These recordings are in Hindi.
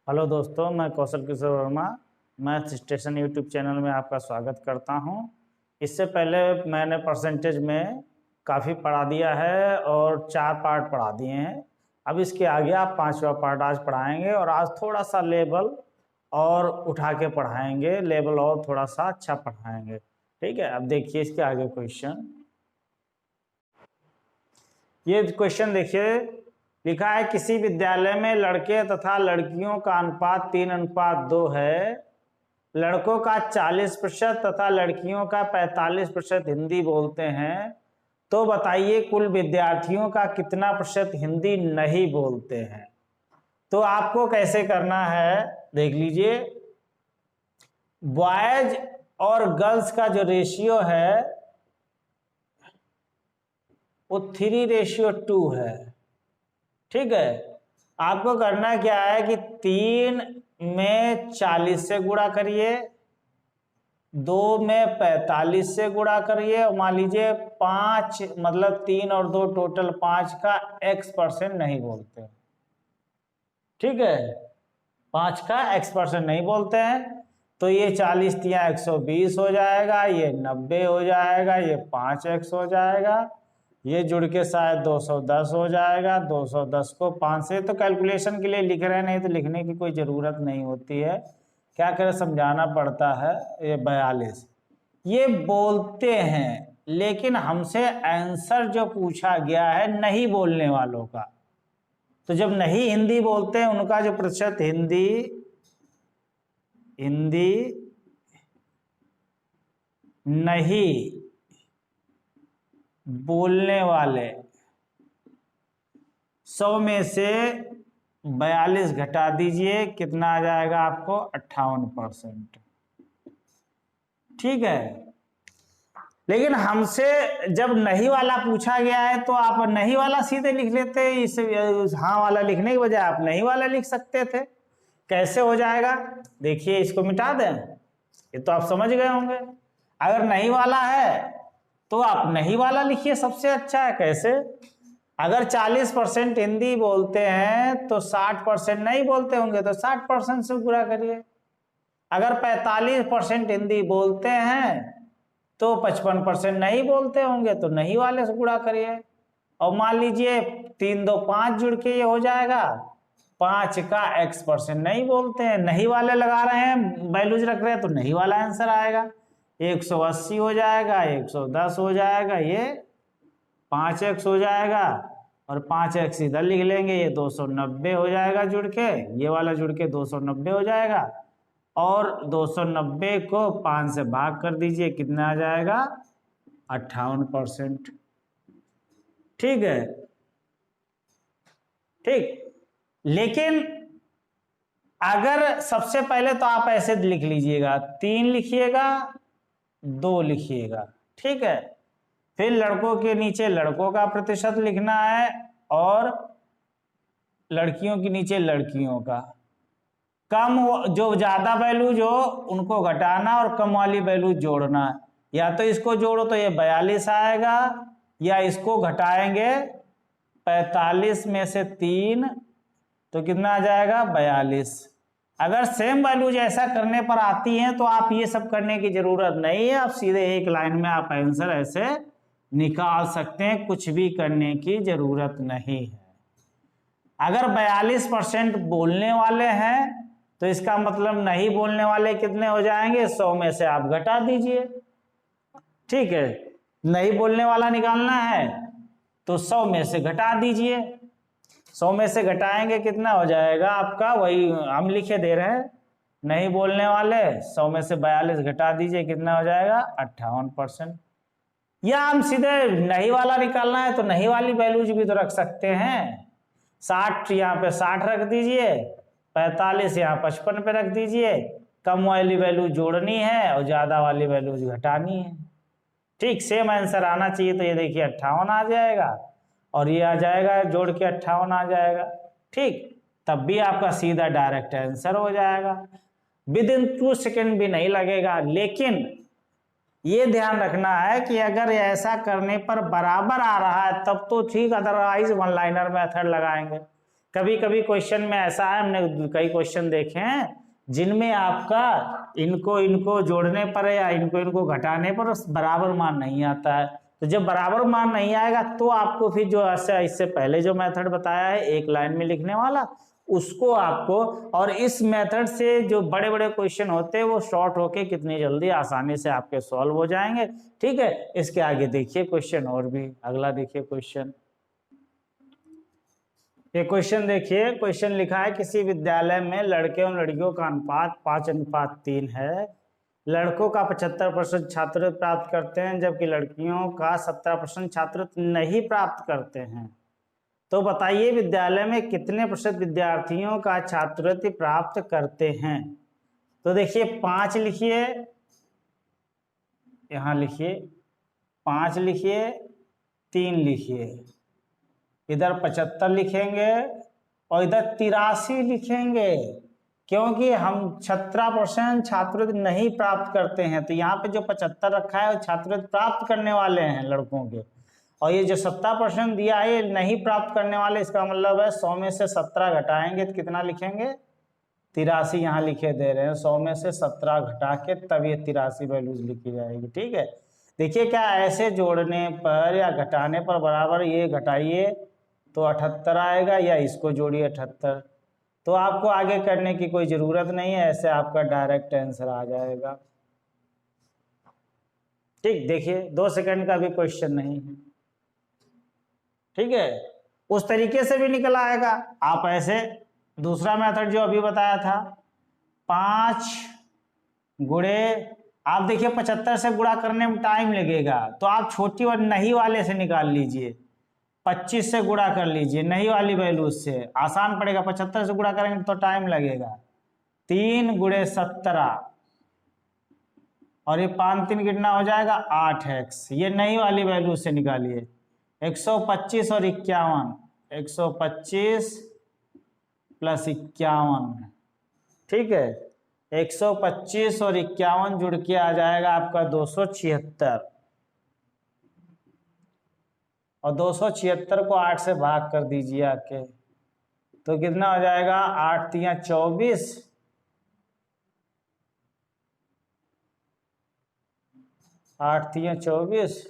हेलो दोस्तों, मैं Kaushal Kishore Verma math station YouTube channel में आपका स्वागत करता हूं। इससे पहले मैंने परसेंटेज में काफ़ी पढ़ा दिया है और 4 पार्ट पढ़ा दिए हैं। अब इसके आगे आप 5वां पार्ट आज पढ़ाएंगे और आज थोड़ा सा लेवल और उठा के पढ़ाएंगे, लेवल और थोड़ा सा अच्छा पढ़ाएंगे। ठीक है, अब देखिए इसके आगे क्वेश्चन। ये क्वेश्चन देखिए, लिखा है किसी विद्यालय में लड़के तथा लड़कियों का अनुपात 3:2 है। लड़कों का 40% तथा लड़कियों का 45% हिंदी बोलते हैं, तो बताइए कुल विद्यार्थियों का कितना प्रतिशत हिंदी नहीं बोलते हैं। तो आपको कैसे करना है देख लीजिए। बॉयज और गर्ल्स का जो रेशियो है वो 3:2 है। ठीक है, आपको करना क्या है कि 3 में 40 से गुणा करिए, 2 में 45 से गुणा करिए और मान लीजिए 5 मतलब 3 और 2 टोटल 5 का x% नहीं बोलते। ठीक है, 5 का x% नहीं बोलते हैं, तो ये 40 तिया 120 हो जाएगा, ये 90 हो जाएगा, ये 5x हो जाएगा, ये जुड़ के शायद 210 हो जाएगा। 210 को 5 से तो कैलकुलेशन के लिए लिख रहे हैं, नहीं तो लिखने की कोई ज़रूरत नहीं होती है, क्या करें समझाना पड़ता है। ये 42 ये बोलते हैं, लेकिन हमसे आंसर जो पूछा गया है नहीं बोलने वालों का, तो जब नहीं हिंदी बोलते हैं उनका जो प्रतिशत हिंदी नहीं बोलने वाले 100 में से 42 घटा दीजिए, कितना आ जाएगा आपको 58%। ठीक है, लेकिन हमसे जब नहीं वाला पूछा गया है तो आप नहीं वाला सीधे लिख लेते, इस हाँ वाला लिखने की बजाय आप नहीं वाला लिख सकते थे। कैसे हो जाएगा देखिए, इसको मिटा दें, ये तो आप समझ गए होंगे। अगर नहीं वाला है तो आप नहीं वाला लिखिए, सबसे अच्छा है। कैसे? अगर 40% हिंदी बोलते हैं तो 60% नहीं बोलते होंगे, तो 60% से गुणा करिए। अगर 45% हिंदी बोलते हैं तो 55% नहीं बोलते होंगे, तो नहीं वाले से गुणा करिए। और मान लीजिए 3 2 5 जुड़ के ये हो जाएगा, 5 का x% नहीं बोलते हैं, नहीं वाले लगा रहे हैं, वैल्यूज रख रहे हैं, तो नहीं वाला आंसर आएगा। 180 हो जाएगा, 110 हो जाएगा, ये 5x हो जाएगा और 5x इधर लिख लेंगे, ये 290 हो जाएगा जुड़ के, ये वाला जुड़ के 290 हो जाएगा। और 290 को 5 से भाग कर दीजिए, कितना आ जाएगा 58%। ठीक है, ठीक। लेकिन अगर सबसे पहले तो आप ऐसे लिख लीजिएगा, 3 लिखिएगा, 2 लिखिएगा। ठीक है, फिर लड़कों के नीचे लड़कों का प्रतिशत लिखना है और लड़कियों के नीचे लड़कियों का। कम जो ज्यादा वैल्यू जो उनको घटाना और कम वाली वैल्यू जोड़ना। या तो इसको जोड़ो तो ये 42 आएगा, या इसको घटाएंगे 45 में से 3 तो कितना आ जाएगा 42। अगर सेम वैल्यूज ऐसा करने पर आती हैं तो आप ये सब करने की जरूरत नहीं है, आप सीधे एक लाइन में आप आंसर ऐसे निकाल सकते हैं, कुछ भी करने की जरूरत नहीं है। अगर 42% बोलने वाले हैं तो इसका मतलब नहीं बोलने वाले कितने हो जाएंगे, 100 में से आप घटा दीजिए। ठीक है, नहीं बोलने वाला निकालना है तो 100 में से घटा दीजिए। 100 में से घटाएंगे कितना हो जाएगा आपका, वही हम लिखे दे रहे हैं, नहीं बोलने वाले 100 में से 42 घटा दीजिए, कितना हो जाएगा 58%। या हम सीधे नहीं वाला निकालना है तो नहीं वाली वैल्यूज भी तो रख सकते हैं। 60 यहाँ पे 60 रख दीजिए, 45 यहाँ 55 पे रख दीजिए। कम वाली वैल्यू जोड़नी है और ज्यादा वाली वैल्यूज घटानी है। ठीक, सेम आंसर आना चाहिए, तो ये देखिए 58 आ जाएगा और ये आ जाएगा जोड़ के 58 आ जाएगा। ठीक, तब भी आपका सीधा डायरेक्ट आंसर हो जाएगा, विद इन 2 सेकेंड भी नहीं लगेगा। लेकिन ये ध्यान रखना है कि अगर ऐसा करने पर बराबर आ रहा है तब तो ठीक, अदरवाइज वन लाइनर मेथड लगाएंगे। कभी कभी क्वेश्चन में ऐसा है, हमने कई क्वेश्चन देखे हैं जिनमें आपका इनको जोड़ने पर या इनको घटाने पर बराबर मान नहीं आता है। तो जब बराबर मान नहीं आएगा तो आपको फिर जो ऐसा इससे पहले जो मेथड बताया है एक लाइन में लिखने वाला, उसको आपको, और इस मेथड से जो बड़े बड़े क्वेश्चन होते हैं वो शॉर्ट होके कितनी जल्दी आसानी से आपके सॉल्व हो जाएंगे। ठीक है, इसके आगे देखिए क्वेश्चन, और भी अगला देखिए क्वेश्चन। ये क्वेश्चन देखिए, क्वेश्चन लिखा है किसी विद्यालय में लड़के और लड़कियों का अनुपात 5:3 है। लड़कों का 75% छात्रवृत्ति प्राप्त करते हैं जबकि लड़कियों का 17% छात्रवृत्ति नहीं प्राप्त करते हैं। तो बताइए विद्यालय में कितने प्रतिशत विद्यार्थियों का छात्रवृत्ति प्राप्त करते हैं। तो देखिए 5 लिखिए, यहाँ लिखिए 5 लिखिए, 3 लिखिए, इधर 75 लिखेंगे और इधर 83 लिखेंगे, क्योंकि हम 17% छात्रवृत्ति नहीं प्राप्त करते हैं। तो यहाँ पे जो 75 रखा है वो छात्रवृत्ति प्राप्त करने वाले हैं लड़कों के, और ये जो 17% दिया है ये नहीं प्राप्त करने वाले। इसका मतलब है 100 में से 17 घटाएंगे तो कितना लिखेंगे, 83 यहाँ लिखे दे रहे हैं। 100 में से 17 घटा के तब ये 83 वैल्यूज लिखी जाएगी। ठीक है, देखिए क्या ऐसे जोड़ने पर या घटाने पर बराबर ये घटाइए तो 78 आएगा, या इसको जोड़िए 78। तो आपको आगे करने की कोई जरूरत नहीं है, ऐसे आपका डायरेक्ट आंसर आ जाएगा। ठीक, देखिए 2 सेकंड का भी क्वेश्चन नहीं है। ठीक है, उस तरीके से भी निकल आएगा। आप ऐसे दूसरा मेथड जो अभी बताया था 5 गुणे, आप देखिए 75 से गुणा करने में टाइम लगेगा, तो आप छोटी और नहीं वाले से निकाल लीजिए। 25 से गुणा कर लीजिए नहीं वाली वैल्यू से, आसान पड़ेगा। 75 से गुणा करेंगे तो टाइम लगेगा। 3 गुणे 17 और ये 5 3 कितना हो जाएगा 8x। ये नहीं वाली वैल्यू से निकालिए। 125 और 51, 125 प्लस 51। ठीक है, 125 और 51 जुड़ के आ जाएगा आपका 276, और 276 को 8 से भाग कर दीजिए आके, तो कितना हो जाएगा 8 तिया 24, 8 तिया 24,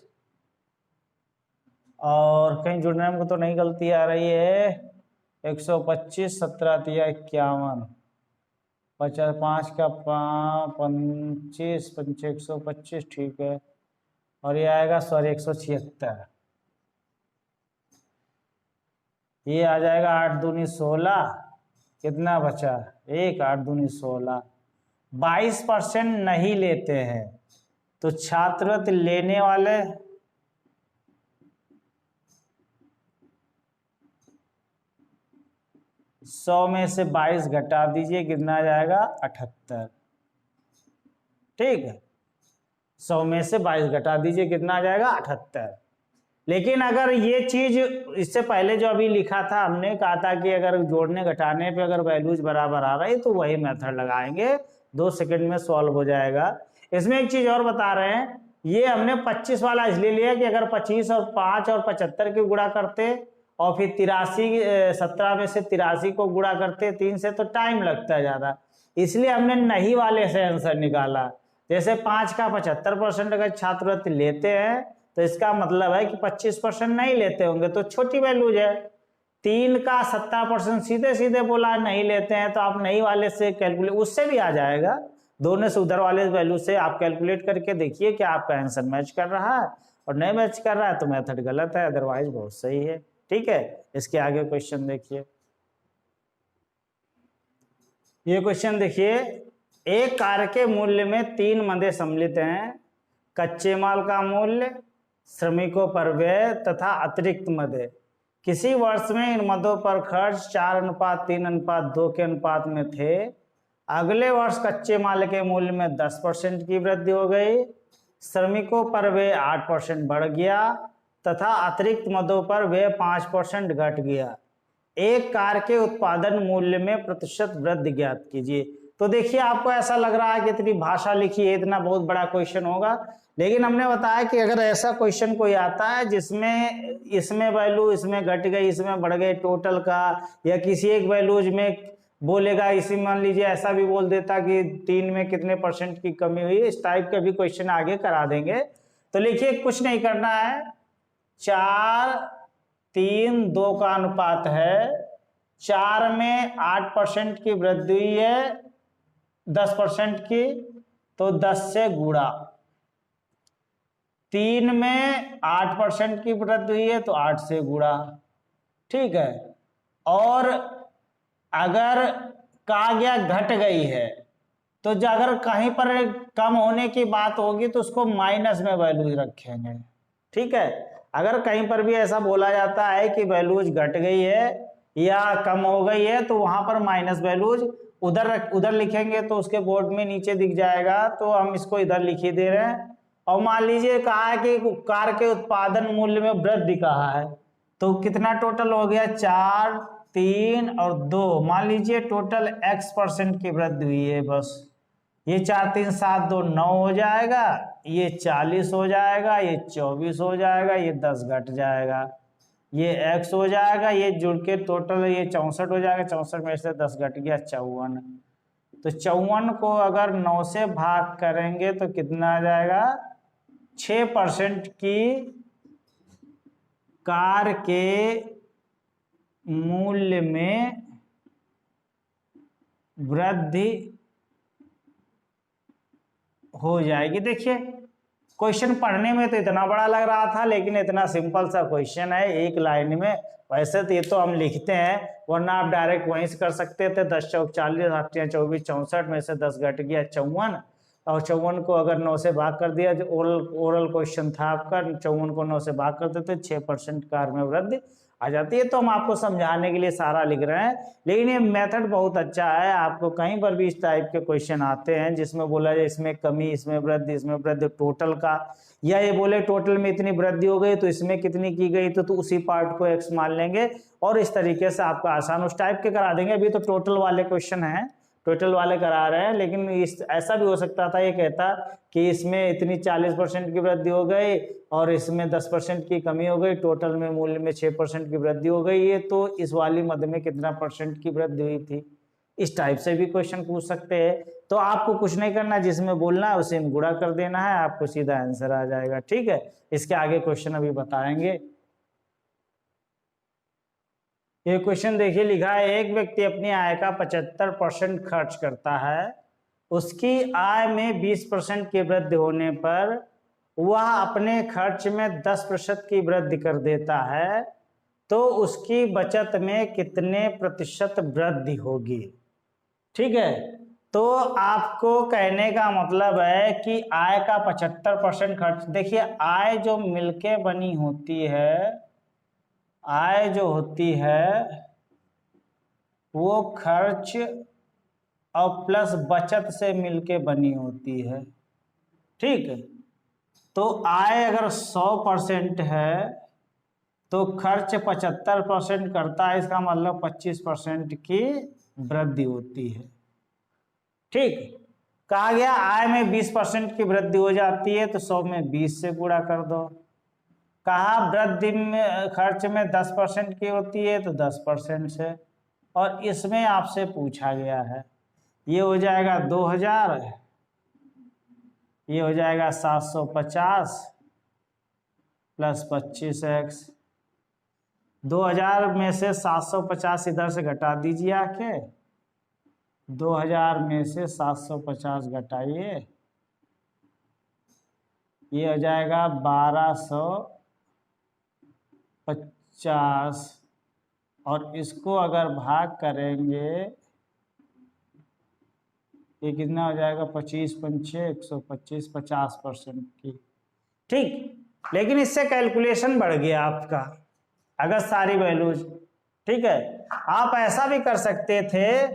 और कहीं जुड़ने में तो नहीं गलती आ रही है। 125 17 तिया 51, 5 का 25 5 125। ठीक है, और ये आएगा 176। ये आ जाएगा 8 दूनी 16, कितना बचा 1, 8 दूनी 16। 22% नहीं लेते हैं, तो छात्रवृत्ति लेने वाले 100 में से 22 घटा दीजिए, कितना आ जाएगा 78। ठीक है, 100 में से 22 घटा दीजिए, कितना आ जाएगा 78। लेकिन अगर ये चीज इससे पहले जो अभी लिखा था, हमने कहा था कि अगर जोड़ने घटाने पे अगर वैल्यूज बराबर आ रही तो वही मेथड लगाएंगे, 2 सेकंड में सॉल्व हो जाएगा। इसमें एक चीज और बता रहे हैं, ये हमने 25 वाला इसलिए लिया कि अगर 25 और 5 और 75 की गुणा करते और फिर 83 17 में से 83 को गुणा करते 3 से, तो टाइम लगता है ज्यादा, इसलिए हमने नहीं वाले से आंसर निकाला। जैसे 5 का 75% अगर छात्रवृत्ति लेते हैं तो इसका मतलब है कि 25% नहीं लेते होंगे, तो छोटी वैल्यूज है। 3 का 70% सीधे सीधे बोला नहीं लेते हैं, तो आप नहीं वाले से कैलकुलेट, उससे भी आ जाएगा। दोनों से उधर वाले वैल्यू से आप कैलकुलेट करके देखिए कि आपका आंसर मैच कर रहा है, और नहीं मैच कर रहा है तो मेथड गलत है, अदरवाइज बहुत सही है। ठीक है, इसके आगे क्वेश्चन देखिए। ये क्वेश्चन देखिए, एक कार्य के मूल्य में 3 मदें सम्मिलित हैं, कच्चे माल का मूल्य, श्रमिकों पर व्यय तथा अतिरिक्त मदें। किसी वर्ष में इन मदों पर खर्च 4:3:2 के अनुपात में थे। अगले वर्ष कच्चे माल के मूल्य में 10% की वृद्धि हो गई, श्रमिकों पर व्यय 8% बढ़ गया तथा अतिरिक्त मदों पर व्यय 5% घट गया। एक कार के उत्पादन मूल्य में प्रतिशत वृद्धि ज्ञात कीजिए। तो देखिए, आपको ऐसा लग रहा है कि इतनी भाषा लिखी है, इतना बहुत बड़ा क्वेश्चन होगा, लेकिन हमने बताया कि अगर ऐसा क्वेश्चन कोई आता है जिसमें इसमें वैल्यू इसमें घट गई, इसमें बढ़ गई टोटल का, या किसी एक वैल्यूज में बोलेगा, इसी मान लीजिए ऐसा भी बोल देता कि 3 में कितने % की कमी हुई, इस टाइप के भी क्वेश्चन आगे करा देंगे। तो लिखिए कुछ नहीं करना है, 4, 3, 2 का अनुपात है, 4 में 8% की वृद्धि हुई है 10% की, तो 10 से गुणा, 3 में 8% की वृद्धि हुई है तो 8 से गुणा, ठीक है। और अगर कहा गया घट गई है तो अगर कहीं पर कम होने की बात होगी तो उसको माइनस में वैल्यूज रखेंगे, ठीक है। अगर कहीं पर भी ऐसा बोला जाता है कि वैल्यूज घट गई है या कम हो गई है तो वहां पर माइनस वैल्यूज उधर लिखेंगे, तो उसके बोर्ड में नीचे दिख जाएगा, तो हम इसको इधर लिख ही दे रहे हैं। और मान लीजिए कहा है कि कार के उत्पादन मूल्य में वृद्धि कहा है, तो कितना टोटल हो गया, 4, 3 और 2, मान लीजिए टोटल X% की वृद्धि हुई है बस। ये 4, 3, 7, 2, 9 हो जाएगा, ये 40 हो जाएगा, ये 24 हो जाएगा, ये 10 घट जाएगा, ये X हो जाएगा, ये जुड़ के टोटल ये 64 हो जाएगा, 64 में से 10 घट गया 54। तो 54 को अगर 9 से भाग करेंगे तो कितना आ जाएगा, 6% की कार के मूल्य में वृद्धि हो जाएगी। देखिए क्वेश्चन पढ़ने में तो इतना बड़ा लग रहा था, लेकिन इतना सिंपल सा क्वेश्चन है, एक लाइन में। वैसे तो ये तो हम लिखते हैं, वरना आप डायरेक्ट वहीं से कर सकते थे। 10 चौक 40, 8 या 24, 64 में से 10 घट गया 54, और 54 को अगर 9 से भाग कर दिया, जो ओरल क्वेश्चन था आपका, 54 को 9 से भाग कर देते 6% कार में वृद्धि आ जाती है। तो हम आपको समझाने के लिए सारा लिख रहे हैं, लेकिन ये मेथड बहुत अच्छा है। आपको कहीं पर भी इस टाइप के क्वेश्चन आते हैं जिसमें बोला जाए इसमें कमी, इसमें वृद्धि, इसमें वृद्धि टोटल का, या ये बोले टोटल में इतनी वृद्धि हो गई तो इसमें कितनी की गई, तो उसी पार्ट को x मान लेंगे और इस तरीके से आपका आसान उस टाइप के करा देंगे। अभी तो टोटल वाले क्वेश्चन हैं, टोटल वाले करा रहे हैं, लेकिन ऐसा भी हो सकता था ये कहता कि इसमें इतनी 40% की वृद्धि हो गई और इसमें 10% की कमी हो गई, टोटल में मूल्य में 6% की वृद्धि हो गई है, तो इस वाली मद में कितना % की वृद्धि हुई थी। इस टाइप से भी क्वेश्चन पूछ सकते हैं। तो आपको कुछ नहीं करना, जिसमें बोलना है उसे में गुणा कर देना है, आपको सीधा आंसर आ जाएगा, ठीक है। इसके आगे क्वेश्चन अभी बताएंगे। ये क्वेश्चन देखिए लिखा है, एक व्यक्ति अपनी आय का 75% खर्च करता है, उसकी आय में 20% की वृद्धि होने पर वह अपने खर्च में 10% की वृद्धि कर देता है, तो उसकी बचत में कितने % वृद्धि होगी, ठीक है। तो आपको कहने का मतलब है कि आय का 75% खर्च, देखिए आय जो मिलके बनी होती है, आय जो होती है वो खर्च और प्लस बचत से मिलके बनी होती है, ठीक है। तो आय अगर 100% है तो खर्च 75% करता है, इसका मतलब 25% की वृद्धि होती है, ठीक। कहा गया आय में 20% की वृद्धि हो जाती है तो 100 में 20 से गुणा कर दो। कहा वृद्धि में खर्च में 10% की होती है तो 10% से, और इसमें आपसे पूछा गया है, ये हो जाएगा 2000, ये हो जाएगा 750 प्लस 25x। 2000 में से 750 इधर से घटा दीजिए आके, 2000 में से 750 घटाइए, ये हो जाएगा 1250, और इसको अगर भाग करेंगे ये कितना हो जाएगा, 25 पंचे 125, 50% की, ठीक। लेकिन इससे कैलकुलेशन बढ़ गया आपका, अगर सारी वैल्यूज, ठीक है। आप ऐसा भी कर सकते थे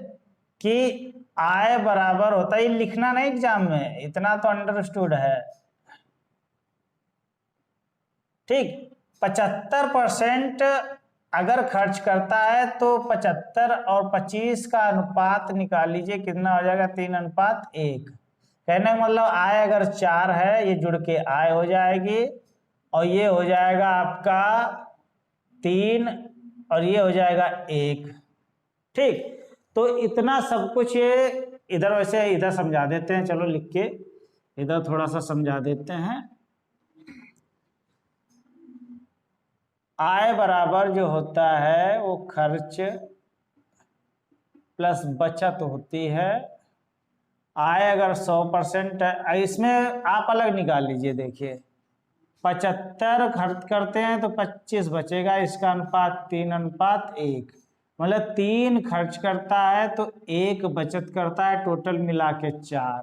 कि आय बराबर होता है, लिखना नहीं एग्जाम में, इतना तो अंडरस्टूड है, ठीक। 75% अगर खर्च करता है तो 75 और 25 का अनुपात निकाल लीजिए, कितना हो जाएगा, 3:1। कहने का मतलब आय अगर 4 है, ये जुड़ के आय हो जाएगी, और ये हो जाएगा आपका 3, और ये हो जाएगा 1। ठीक, तो इतना सब कुछ ये इधर, वैसे इधर समझा देते हैं, चलो लिख के इधर थोड़ा सा समझा देते हैं। आय बराबर जो होता है वो खर्च प्लस बचत होती है। आय अगर 100% है, इसमें आप अलग निकाल लीजिए। देखिए 75 खर्च करते हैं तो 25 बचेगा, इसका अनुपात 3:1, मतलब 3 खर्च करता है तो 1 बचत करता है, टोटल मिला के 4।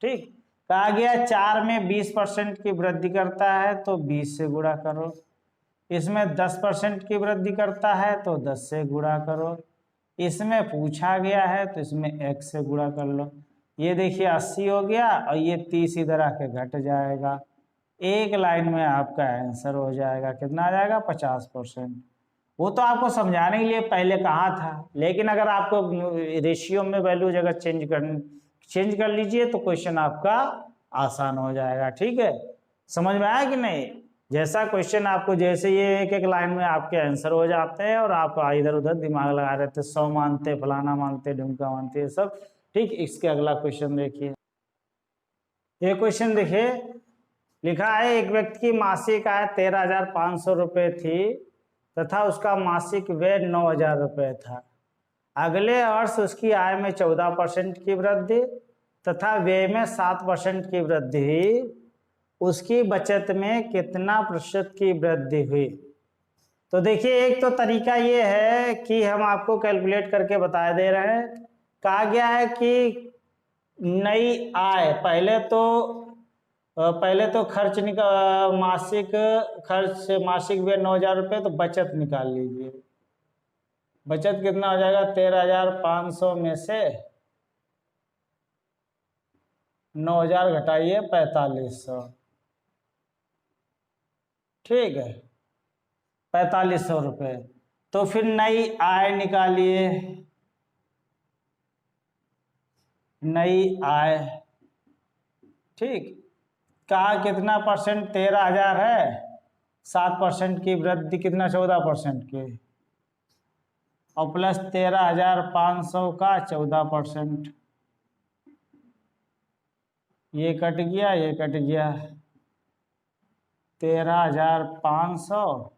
ठीक, कहा गया 4 में 20% की वृद्धि करता है तो 20 से गुणा करो, इसमें 10% की वृद्धि करता है तो 10 से गुणा करो, इसमें पूछा गया है तो इसमें 1 से गुणा कर लो। ये देखिए 80 हो गया, और ये 30 इधर आके घट जाएगा। एक लाइन में आपका आंसर हो जाएगा, कितना आ जाएगा? 50%। वो तो आपको समझाने के लिए पहले कहा था, लेकिन अगर आपको रेशियो में वैल्यूज अगर चेंज कर लीजिए तो क्वेश्चन आपका आसान हो जाएगा। ठीक है, समझ में आया कि नहीं? जैसा क्वेश्चन आपको, जैसे ये एक एक लाइन में आपके आंसर हो जाते हैं और आप इधर उधर दिमाग लगा रहे थे, 100 मानते, फलाना मानते, ढुमका मानते, ये सब। ठीक, इसके अगला क्वेश्चन देखिए। ये क्वेश्चन देखिए, लिखा है एक व्यक्ति की मासिक आय 13,500 रुपये थी तथा उसका मासिक व्यय 9,000 रुपये था। अगले वर्ष उसकी आय में 14% की वृद्धि तथा व्यय में 7% की वृद्धि हुई। उसकी बचत में कितना प्रतिशत की वृद्धि हुई? तो देखिए, एक तो तरीका ये है कि हम आपको कैलकुलेट करके बता दे रहे हैं। कहा गया है कि नई आय, पहले तो खर्च मासिक खर्च से मासिक व्यय 9,000 रुपये, तो बचत निकाल लीजिए। बचत कितना हो जाएगा? 13,500 में से 9,000 घटाइए 4,500। ठीक है, 4,500 रुपये। तो फिर नई आय निकालिए, नई आय। ठीक, कहा कितना परसेंट? 13,000 है, 7% की वृद्धि, कितना? 14% की, और प्लस 13,500 का 14%। ये कट गया, ये कट गया। 13,500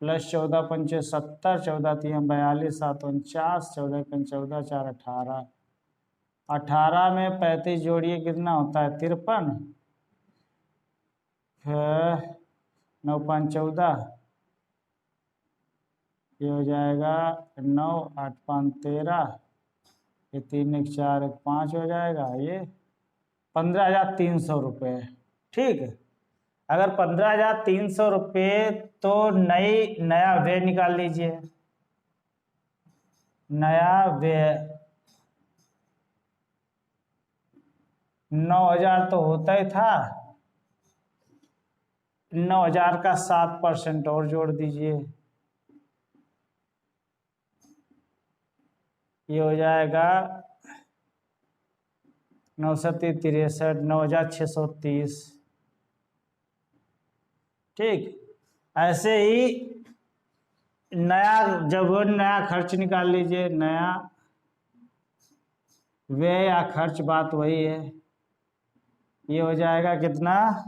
प्लस 14 पंचे 70, 14 3 42, 7 49, 14 14, 4 18। 18 में 35 जोड़िए, कितना होता है? 53। 9 5 14, ये हो जाएगा 9, 8 5 13, ये 3 1 4 1 5 हो जाएगा, ये 15,300 रुपये। ठीक है, अगर 15,300 रुपये, तो नया व्यय निकाल लीजिए। नया व्यय 9,000 तो होता ही था, 9,000 का 7% और जोड़ दीजिए, ये हो जाएगा 9 7 63, 9,630। ठीक, ऐसे ही नया खर्च निकाल लीजिए। नया व्यय या खर्च, बात वही है। ये हो जाएगा कितना?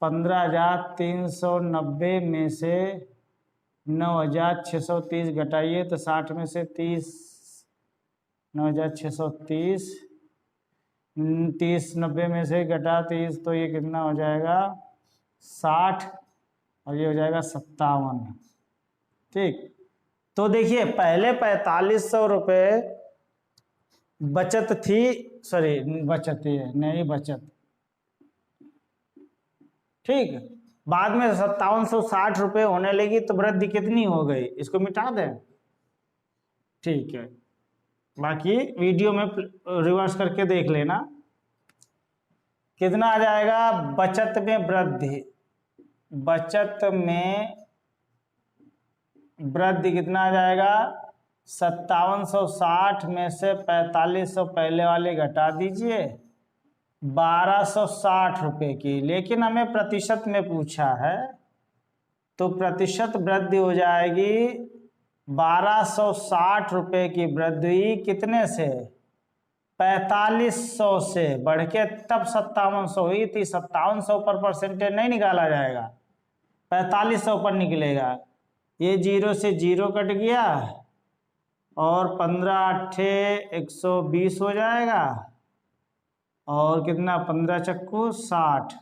15,390 में से 9,630 घटाइए तो 60 में से 30, 9,630, 30 90 में से घटा 30, तो ये कितना हो जाएगा? 60, और ये हो जाएगा 57। ठीक, तो देखिए पहले 4,500 रुपये बचत थी, सॉरी बचत है नहीं, बचत। ठीक, बाद में 5760 रुपये होने लगी, तो वृद्धि कितनी हो गई? इसको मिटा दें। ठीक है, बाकी वीडियो में रिवर्स करके देख लेना। कितना आ जाएगा? बचत में वृद्धि, बचत में वृद्धि कितना आ जाएगा? 5760 में से 4500 पहले वाले घटा दीजिए, 1260 रुपए की, लेकिन हमें प्रतिशत में पूछा है, तो प्रतिशत वृद्धि हो जाएगी 1260 रुपए की वृद्धि कितने से, 4500 से बढ़ के तब 5700 हुई थी। 5700 पर परसेंटेज नहीं निकाला जाएगा, 4500 पर निकलेगा। ये जीरो से जीरो कट गया और 15 अट्ठे 120 हो जाएगा, और कितना 15 चक्कू 60,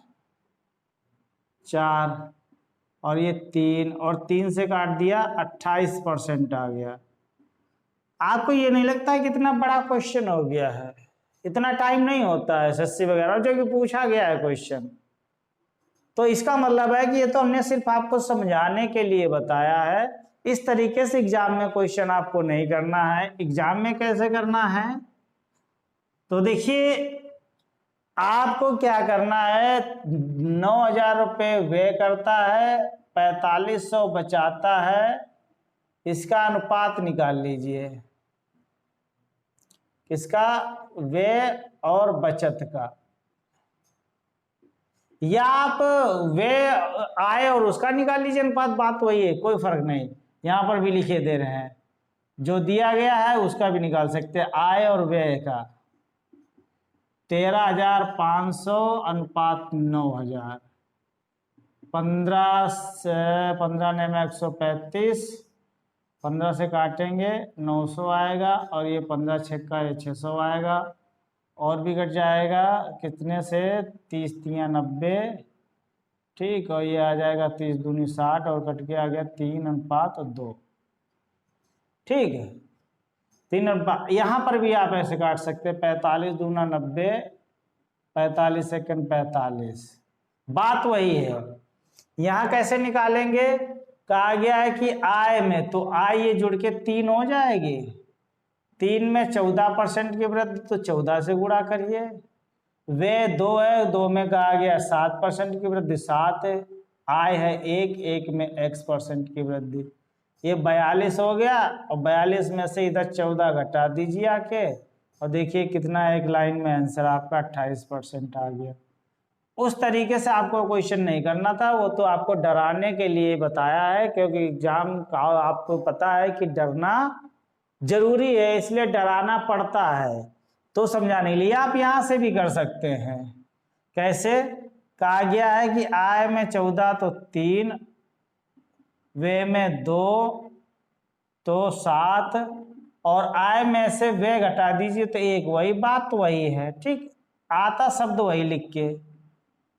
4 और ये 3 और 3 से काट दिया 28% आ गया। आपको ये नहीं लगता कितना बड़ा क्वेश्चन हो गया है? इतना टाइम नहीं होता है एसएससी वगैरह जो कि पूछा गया है क्वेश्चन। तो इसका मतलब है कि ये तो हमने सिर्फ आपको समझाने के लिए बताया है। इस तरीके से एग्जाम में क्वेश्चन आपको नहीं करना है। एग्जाम में कैसे करना है, तो देखिए आपको क्या करना है, 9000 रुपये व्यय करता है, 4500 बचाता है, इसका अनुपात निकाल लीजिए, किसका, व्यय और बचत का। या आप व्यय आय और उसका निकाल लीजिए अनुपात, बात वही है, कोई फर्क नहीं। यहां पर भी लिखे दे रहे हैं, जो दिया गया है उसका भी निकाल सकते हैं, आय और व्यय का। 13,500 अनुपात 9,000, 15 से 15 ने में 135, 15 से काटेंगे 900 आएगा, और ये 15 छक्का ये 600 आएगा, और भी कट जाएगा कितने से, 30 तियां 90, ठीक, और ये आ जाएगा 30 दूनी 60, और कट के आ गया 3 अनुपात 2, ठीक है। 3 अनुपात, यहाँ पर भी आप ऐसे काट सकते हैं, 45 दूना 90, 45 सेकंड 45, बात वही है। यहाँ कैसे निकालेंगे, कहा गया है कि आय में, तो आय ये जुड़ के 3 हो जाएगी, 3 में 14% की वृद्धि, तो 14 से गुणा करिए। वे 2 है, 2 में कहा गया 7% की वृद्धि, 7 है। आय है 1 में x% की वृद्धि, ये 42 हो गया, और 42 में से इधर 14 घटा दीजिए आके, और देखिए कितना एक लाइन में आंसर आपका 28% आ गया। उस तरीके से आपको क्वेश्चन नहीं करना था, वो तो आपको डराने के लिए बताया है, क्योंकि एग्जाम का आपको पता है कि डरना जरूरी है, इसलिए डराना पड़ता है। तो समझाने के लिए आप यहां से भी कर सकते हैं। कैसे, कहा गया है कि आय में 14 तो 3, व्यय में 2 तो 7, और आय में से व्यय घटा दीजिए तो 1, वही बात वही है, ठीक, आता शब्द वही लिख के।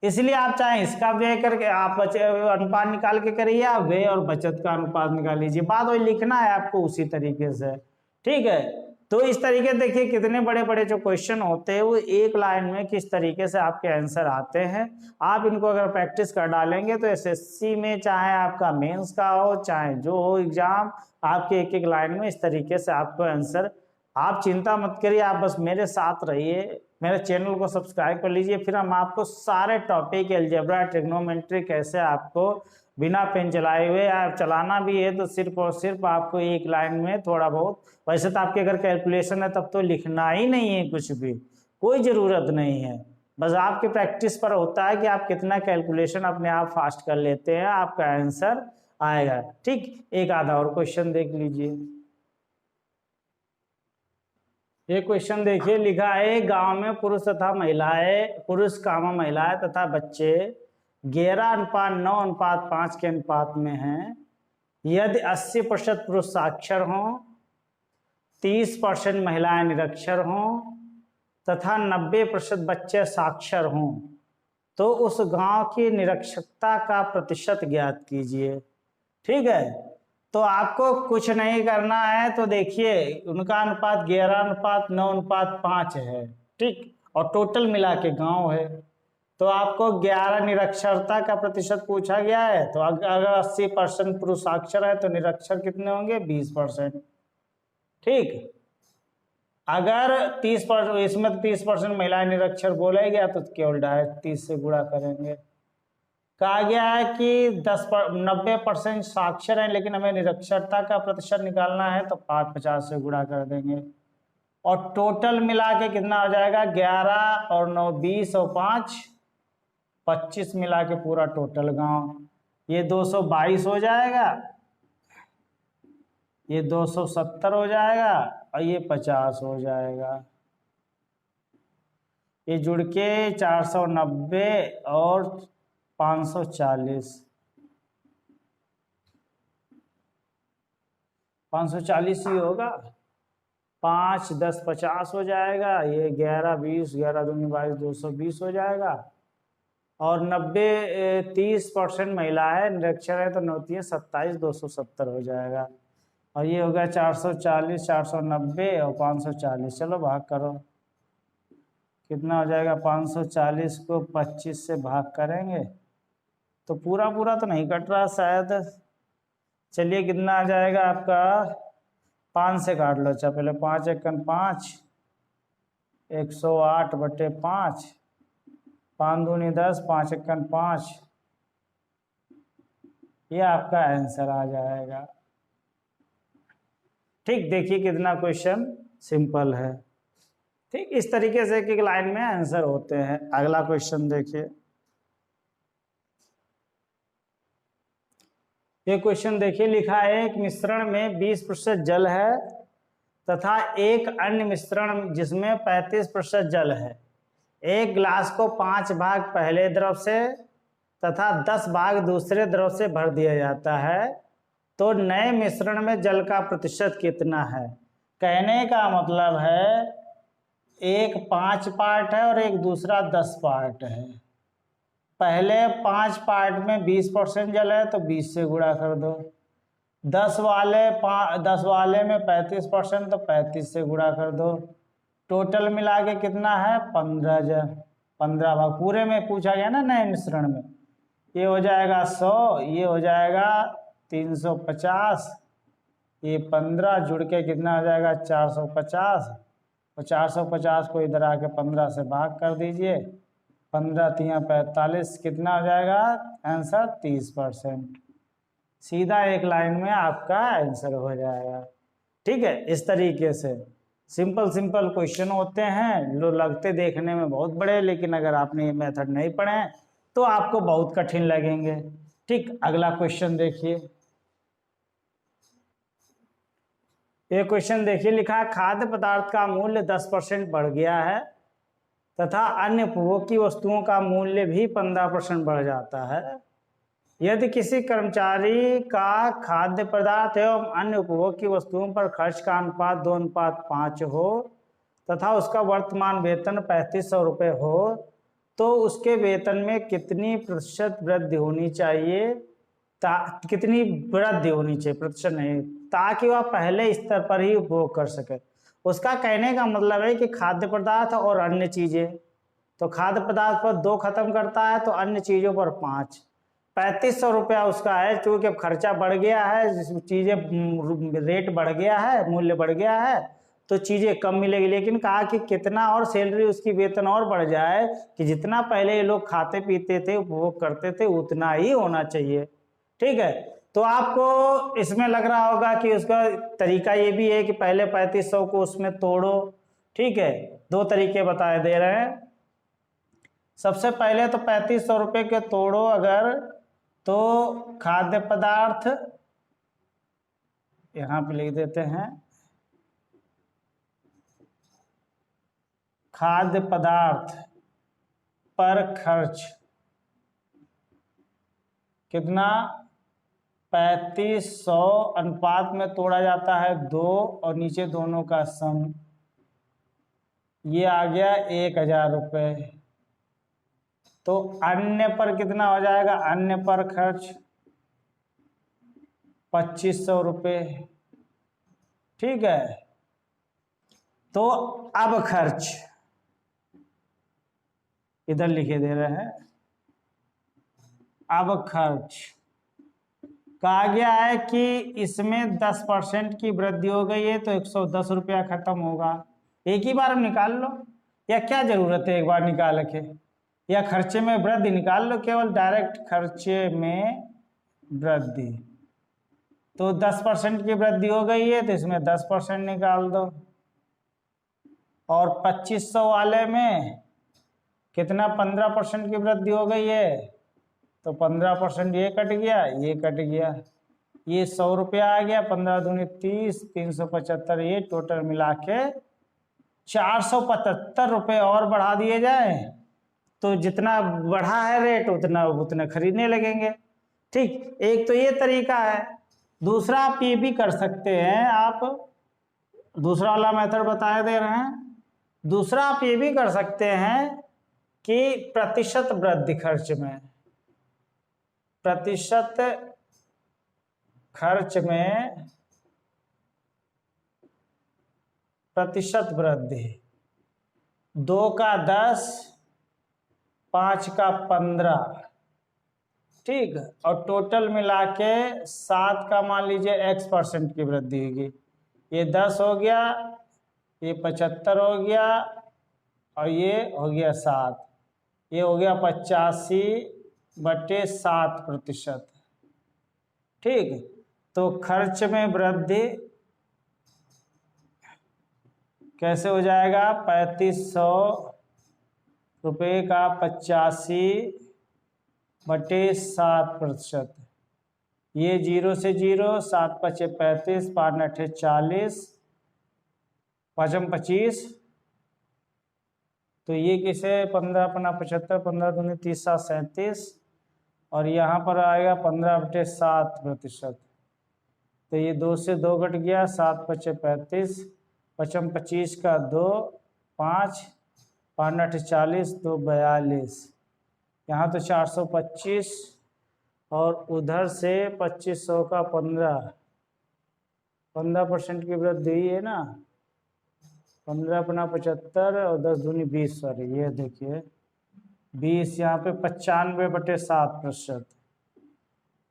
इसलिए आप चाहे इसका व्यय करके आप अनुपात निकाल के करिए, या व्यय और बचत का अनुपात निकाल लीजिए, बात वही लिखना है आपको उसी तरीके से, ठीक है। तो इस तरीके देखिए कितने बड़े बड़े जो क्वेश्चन होते हैं वो एक लाइन में किस तरीके से आपके आंसर आते हैं। आप इनको अगर प्रैक्टिस कर डालेंगे तो एसएससी में चाहे आपका मेंस का हो चाहे जो हो एग्जाम, आपके एक एक लाइन में इस तरीके से आपको आंसर। आप चिंता मत करिए, आप बस मेरे साथ रहिए, मेरे चैनल को सब्सक्राइब कर लीजिए, फिर हम आपको सारे टॉपिक अलजेब्रा ट्रिग्नोमेट्री कैसे आपको बिना पेन चलाए हुए, आप चलाना भी है तो सिर्फ और सिर्फ आपको एक लाइन में थोड़ा बहुत, वैसे तो आपके अगर कैलकुलेशन है तब तो लिखना ही नहीं है, कुछ भी कोई ज़रूरत नहीं है, बस आपके प्रैक्टिस पर होता है कि आप कितना कैलकुलेशन अपने आप फास्ट कर लेते हैं, आपका आंसर आएगा, ठीक। एक आधा और क्वेश्चन देख लीजिए। ये क्वेश्चन देखिए, लिखा है गांव में पुरुष तथा महिलाएं, पुरुष कामा महिलाएं तथा बच्चे 11:9:5 के अनुपात में हैं। यदि 80% पुरुष साक्षर हों, 30% महिलाएं निरक्षर हों तथा 90% बच्चे साक्षर हों, तो उस गांव की निरक्षरता का प्रतिशत ज्ञात कीजिए, ठीक है। तो आपको कुछ नहीं करना है, तो देखिए उनका अनुपात 11:9:5 है, ठीक, और टोटल मिला के गांव है, तो आपको 11 निरक्षरता का प्रतिशत पूछा गया है, तो अगर 80% पुरुष साक्षर है तो निरक्षर कितने होंगे, 20%, ठीक। अगर 30%, इसमें 30% महिलाएं निरक्षर बोला गया तो केवल डायरेक्ट 30 से गुणा करेंगे। कहा गया है कि 90% साक्षर हैं, लेकिन हमें निरक्षरता का प्रतिशत निकालना है तो 50 से गुणा कर देंगे, और टोटल मिला के कितना हो जाएगा, 11 और 9 20 और 5 25 मिला के पूरा टोटल गांव। ये 222 हो जाएगा, ये 270 हो जाएगा और ये 50 हो जाएगा। ये जुड़ के 490 और 540 ही होगा। 5 10 50 हो जाएगा। ये 11 20 11 दूनी 22 220 हो जाएगा। और 90 30% महिला है, निरक्षर है, तो 9 27 270 हो जाएगा। और ये हो गया 440 490 और 540। चलो भाग करो, कितना हो जाएगा, 540 को 25 से भाग करेंगे तो पूरा पूरा तो नहीं कट रहा शायद। चलिए कितना आ जाएगा आपका, 5 से काट लो। अच्छा पहले 5 एकन 5, 108/5, 5 दूनी 10, 5 एकन 5। ये आपका आंसर आ जाएगा। ठीक, देखिए कितना क्वेश्चन सिंपल है। ठीक, इस तरीके से एक लाइन में आंसर होते हैं। अगला क्वेश्चन देखिए। ये क्वेश्चन देखिए, लिखा है एक मिश्रण में 20% जल है तथा एक अन्य मिश्रण जिसमें 35% जल है। एक गिलास को 5 भाग पहले द्रव से तथा 10 भाग दूसरे द्रव से भर दिया जाता है, तो नए मिश्रण में जल का प्रतिशत कितना है। कहने का मतलब है एक 5 पार्ट है और एक दूसरा 10 पार्ट है। पहले 5 पार्ट में 20% जल है तो 20 से गुणा कर दो। 10 वाले में 35% तो 35 से गुणा कर दो। टोटल मिला के कितना है, 15 भाग। पूरे में पूछा गया ना नए मिश्रण में। ये हो जाएगा 100, ये हो जाएगा 350, ये 15 जुड़ के कितना हो जाएगा 450। और 450 को इधर आके 15 से भाग कर दीजिए। 15 3 45, कितना हो जाएगा आंसर, 30%। सीधा एक लाइन में आपका आंसर हो जाएगा। ठीक है, इस तरीके से सिंपल सिंपल क्वेश्चन होते हैं जो लगते देखने में बहुत बड़े, लेकिन अगर आपने ये मेथड नहीं पढ़े तो आपको बहुत कठिन लगेंगे। ठीक, अगला क्वेश्चन देखिए। ये क्वेश्चन देखिए, लिखा है खाद्य पदार्थ का मूल्य 10% बढ़ गया है तथा अन्य उपभोग की वस्तुओं का मूल्य भी 15% बढ़ जाता है। यदि किसी कर्मचारी का खाद्य पदार्थ एवं अन्य उपभोग की वस्तुओं पर खर्च का अनुपात 2:5 हो तथा उसका वर्तमान वेतन 3500 रुपये हो, तो उसके वेतन में कितनी प्रतिशत वृद्धि होनी चाहिए, कितनी वृद्धि होनी चाहिए, प्रतिशत नहीं, ताकि वह पहले स्तर पर ही उपभोग कर सके। उसका कहने का मतलब है कि खाद्य पदार्थ और अन्य चीजें, तो खाद्य पदार्थ पर 2 खत्म करता है तो अन्य चीजों पर 5। 3500 रुपया उसका है, क्योंकि अब खर्चा बढ़ गया है, चीजें रेट बढ़ गया है, मूल्य बढ़ गया है, तो चीजें कम मिलेगी। लेकिन कहा कि कितना और सैलरी उसकी वेतन और बढ़ जाए कि जितना पहले ये लोग खाते पीते थे, उपभोग करते थे, उतना ही होना चाहिए। ठीक है, तो आपको इसमें लग रहा होगा कि उसका तरीका ये भी है कि पहले 3500 को उसमें तोड़ो। ठीक है, 2 तरीके बताए दे रहे हैं। सबसे पहले तो 3500 रुपये के तोड़ो अगर, तो खाद्य पदार्थ यहां पे लिख देते हैं, खाद्य पदार्थ पर खर्च कितना, 3500 अनुपात में तोड़ा जाता है 2 और नीचे दोनों का सम, ये आ गया 1000 रुपये। तो अन्य पर कितना हो जाएगा, अन्य पर खर्च 2500 रुपये। ठीक है, तो अब खर्च इधर लिखे दे रहे हैं। अब खर्च कहा गया है कि इसमें 10% की वृद्धि हो गई है तो 110 रुपया खत्म होगा। एक ही बार निकाल लो, या क्या जरूरत है एक बार निकाल के, या खर्चे में वृद्धि निकाल लो, केवल डायरेक्ट खर्चे में वृद्धि। तो 10% की वृद्धि हो गई है तो इसमें 10% निकाल दो। और 2500 वाले में कितना 15% की वृद्धि हो गई है, तो 15% ये कट गया, ये कट गया, ये 100 रुपया आ गया, 15 दूनी 30, 375, ये टोटल मिला के 475 रुपये और बढ़ा दिए जाए तो जितना बढ़ा है रेट उतना खरीदने लगेंगे। ठीक, एक तो ये तरीका है। दूसरा आप ये भी कर सकते हैं, आप दूसरा वाला मेथड बता दे रहे हैं। दूसरा आप ये भी कर सकते हैं कि प्रतिशत वृद्धि खर्च में, प्रतिशत खर्च में प्रतिशत वृद्धि, 2 का 10, 5 का 15, ठीक, और टोटल मिला के 7 का मान लीजिए x% की वृद्धि होगी। ये 10 हो गया, ये 75 हो गया, और ये हो गया 7, ये हो गया 85/7%। ठीक, तो खर्च में वृद्धि कैसे हो जाएगा, 3500 रुपये का 85/7%। ये 0 से 0, 7 पचे 35, 5 अठे 40, 5 25, तो ये किसे 15 अपना 75, 15 दूनी 30, 7 37, और यहाँ पर आएगा 15/7%। तो ये 2 से 2 घट गया, 7 पचे 35, 5 25 का 2, 5, 5 अठे 40, 2 42, यहाँ तो 425, और उधर से 2500 का 15% की वृद्धि हुई है ना, 15 अपना 75 और 10 दूनी 20, सॉरी ये देखिए 20, यहाँ पे 95/7%,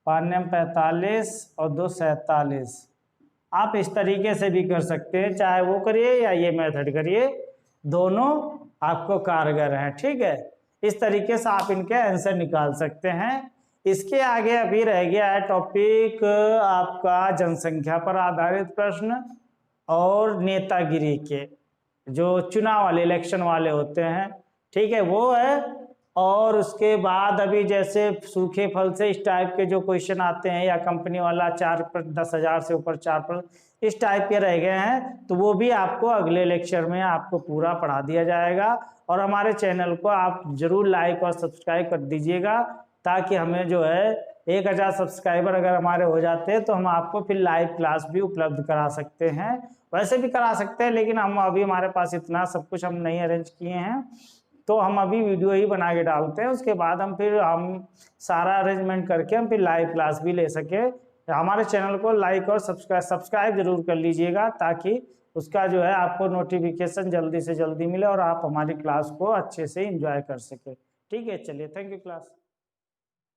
5 45 और 2 47। आप इस तरीके से भी कर सकते हैं, चाहे वो करिए या ये मेथड करिए, दोनों आपको कारगर हैं। ठीक है, इस तरीके से आप इनके आंसर निकाल सकते हैं। इसके आगे अभी रह गया है टॉपिक आपका जनसंख्या पर आधारित प्रश्न और नेतागिरी के, जो चुनाव वाले इलेक्शन वाले होते हैं। ठीक है, वो है। और उसके बाद अभी जैसे सूखे फल से इस टाइप के जो क्वेश्चन आते हैं, या कंपनी वाला 4 पर 10,000 से ऊपर 4 पर, इस टाइप के रह गए हैं, तो वो भी आपको अगले लेक्चर में आपको पूरा पढ़ा दिया जाएगा। और हमारे चैनल को आप जरूर लाइक और सब्सक्राइब कर दीजिएगा, ताकि हमें जो है 1000 सब्सक्राइबर अगर हमारे हो जाते हैं तो हम आपको फिर लाइव क्लास भी उपलब्ध करा सकते हैं। वैसे भी करा सकते हैं, लेकिन हम अभी हमारे पास इतना सब कुछ हम नहीं अरेंज किए हैं, तो हम अभी वीडियो ही बना के डालते हैं। उसके बाद हम सारा अरेंजमेंट करके हम फिर लाइव क्लास भी ले सके। हमारे चैनल को लाइक और सब्सक्राइब जरूर कर लीजिएगा, ताकि उसका जो है आपको नोटिफिकेशन जल्दी से जल्दी मिले और आप हमारी क्लास को अच्छे से एंजॉय कर सके। ठीक है, चलिए, थैंक यू क्लास।